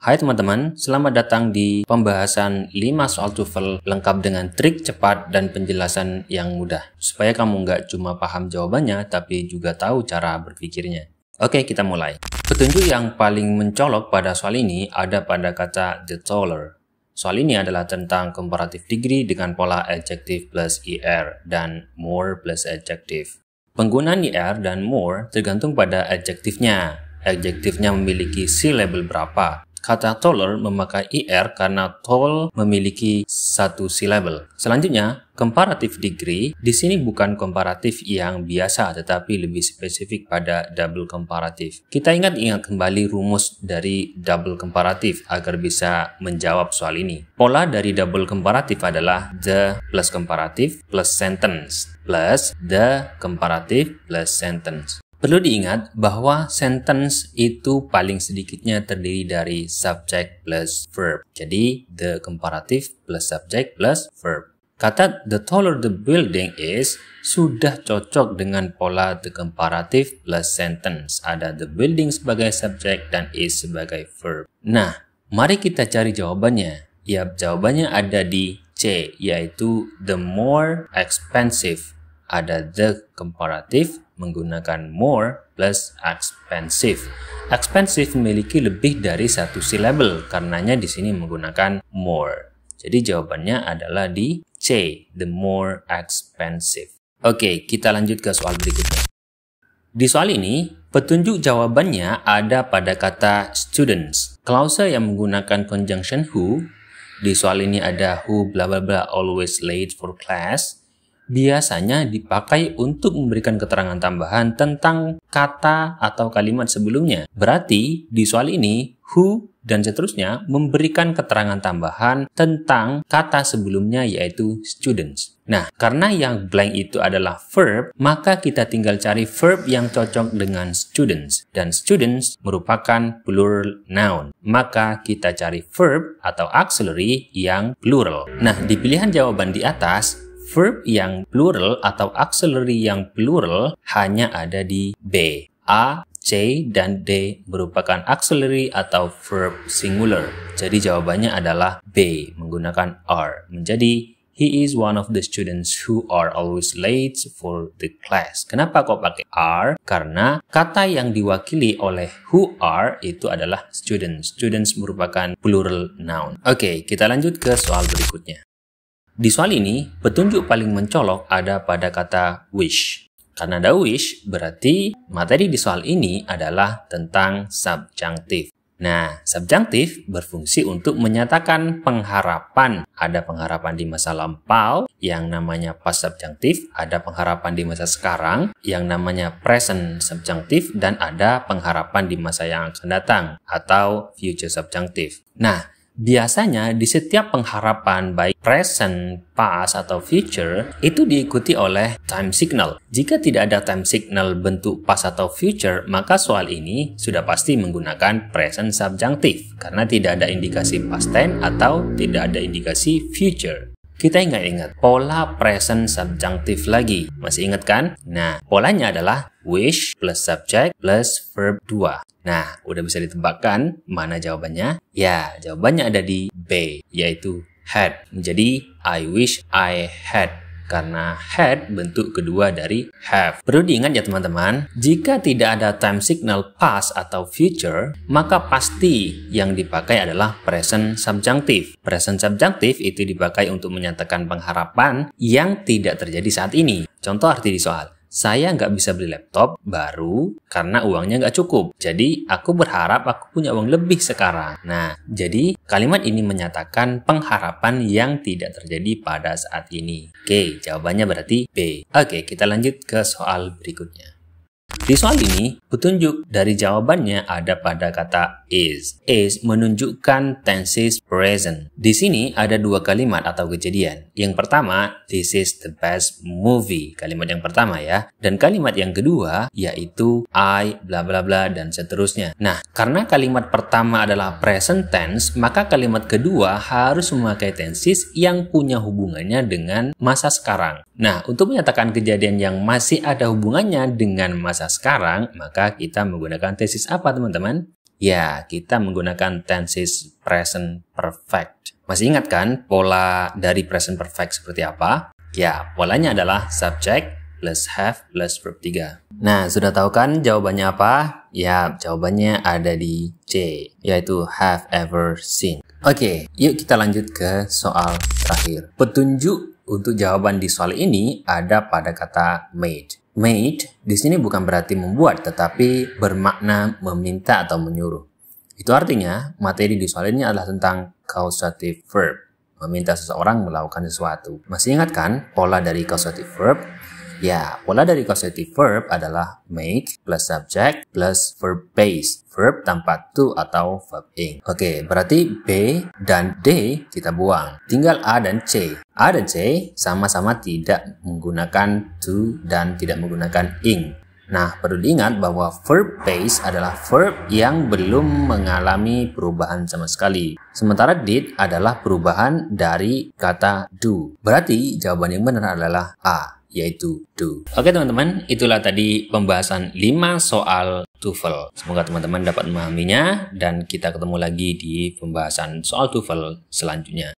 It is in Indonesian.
Hai teman-teman, selamat datang di pembahasan 5 soal TOEFL lengkap dengan trik cepat dan penjelasan yang mudah. Supaya kamu nggak cuma paham jawabannya, tapi juga tahu cara berpikirnya. Oke, kita mulai. Petunjuk yang paling mencolok pada soal ini ada pada kata the taller. Soal ini adalah tentang comparative degree dengan pola adjective plus er dan more plus adjective. Penggunaan er dan more tergantung pada adjektifnya. Adjektifnya memiliki syllable berapa. Kata taller memakai er karena tall memiliki satu syllable. Selanjutnya, comparative degree di sini bukan komparatif yang biasa tetapi lebih spesifik pada double comparative. Kita ingat kembali rumus dari double comparative agar bisa menjawab soal ini. Pola dari double comparative adalah the plus comparative plus sentence plus the comparative plus sentence. Perlu diingat bahwa sentence itu paling sedikitnya terdiri dari subject plus verb. Jadi, the comparative plus subject plus verb. Kata the taller the building is sudah cocok dengan pola the comparative plus sentence. Ada the building sebagai subject dan is sebagai verb. Nah, mari kita cari jawabannya. Yap, jawabannya ada di C, yaitu the more expensive. Ada the comparative menggunakan more plus expensive. Expensive memiliki lebih dari satu syllable, karenanya di sini menggunakan more. Jadi jawabannya adalah di C, the more expensive. Oke, kita lanjut ke soal berikutnya. Di soal ini, petunjuk jawabannya ada pada kata students. Klause yang menggunakan conjunction who, di soal ini ada who bla bla bla always late for class, biasanya dipakai untuk memberikan keterangan tambahan tentang kata atau kalimat sebelumnya. Berarti di soal ini who dan seterusnya memberikan keterangan tambahan tentang kata sebelumnya yaitu students. Nah, karena yang blank itu adalah verb, maka kita tinggal cari verb yang cocok dengan students. Dan students merupakan plural noun. Maka kita cari verb atau auxiliary yang plural. Nah, di pilihan jawaban di atas, verb yang plural atau auxiliary yang plural hanya ada di B. A, C, dan D merupakan auxiliary atau verb singular. Jadi jawabannya adalah B menggunakan are. Menjadi he is one of the students who are always late for the class. Kenapa kok pakai are? Karena kata yang diwakili oleh who are itu adalah students. Students merupakan plural noun. Oke, kita lanjut ke soal berikutnya. Di soal ini, petunjuk paling mencolok ada pada kata wish. Karena ada wish, berarti materi di soal ini adalah tentang subjunctive. Nah, subjunctive berfungsi untuk menyatakan pengharapan. Ada pengharapan di masa lampau yang namanya past subjunctive, ada pengharapan di masa sekarang yang namanya present subjunctive, dan ada pengharapan di masa yang akan datang atau future subjunctive. Nah, biasanya di setiap pengharapan baik present, past, atau future itu diikuti oleh time signal. Jika tidak ada time signal bentuk past atau future, maka soal ini sudah pasti menggunakan present subjunctive karena tidak ada indikasi past tense atau tidak ada indikasi future. Kita ingat pola present subjunctive lagi. Masih ingat kan? Nah, polanya adalah wish plus subject plus verb 2. Nah, udah bisa ditebakkan mana jawabannya? Ya, jawabannya ada di B, yaitu had. Menjadi I wish I had. Karena had bentuk kedua dari have. Perlu diingat ya teman-teman, jika tidak ada time signal past atau future, maka pasti yang dipakai adalah present subjunctive. Present subjunctive itu dipakai untuk menyatakan pengharapan yang tidak terjadi saat ini. Contoh arti di soal. Saya nggak bisa beli laptop baru karena uangnya nggak cukup. Jadi, aku berharap aku punya uang lebih sekarang. Nah, jadi kalimat ini menyatakan pengharapan yang tidak terjadi pada saat ini. Oke, jawabannya berarti B. Oke, kita lanjut ke soal berikutnya. Di soal ini, petunjuk dari jawabannya ada pada kata is. Is menunjukkan tenses present. Di sini ada dua kalimat atau kejadian. Yang pertama, this is the best movie. Kalimat yang pertama ya. Dan kalimat yang kedua, yaitu I, bla bla bla, dan seterusnya. Nah, karena kalimat pertama adalah present tense, maka kalimat kedua harus memakai tenses yang punya hubungannya dengan masa sekarang. Nah, untuk menyatakan kejadian yang masih ada hubungannya dengan masa sekarang, maka kita menggunakan tenses apa teman-teman? Ya, kita menggunakan tenses present perfect. Masih ingat kan pola dari present perfect seperti apa? Ya, polanya adalah subject plus have plus verb 3. Nah, sudah tahu kan jawabannya apa? Ya, jawabannya ada di C, yaitu have ever seen. Oke, yuk kita lanjut ke soal terakhir. Petunjuk untuk jawaban di soal ini ada pada kata made. Made di sini bukan berarti membuat, tetapi bermakna meminta atau menyuruh. Itu artinya materi di soal ini adalah tentang causative verb, meminta seseorang melakukan sesuatu. Masih ingat kan pola dari causative verb? Ya, pola dari causative verb adalah make plus subject plus verb base. Verb tanpa to atau verb ing. Oke, berarti B dan D kita buang. Tinggal A dan C. A dan C sama-sama tidak menggunakan to dan tidak menggunakan ing. Nah, perlu diingat bahwa verb base adalah verb yang belum mengalami perubahan sama sekali. Sementara did adalah perubahan dari kata do. Berarti jawaban yang benar adalah A, yaitu do. Oke teman-teman, itulah tadi pembahasan 5 soal TOEFL. Semoga teman-teman dapat memahaminya dan kita ketemu lagi di pembahasan soal TOEFL selanjutnya.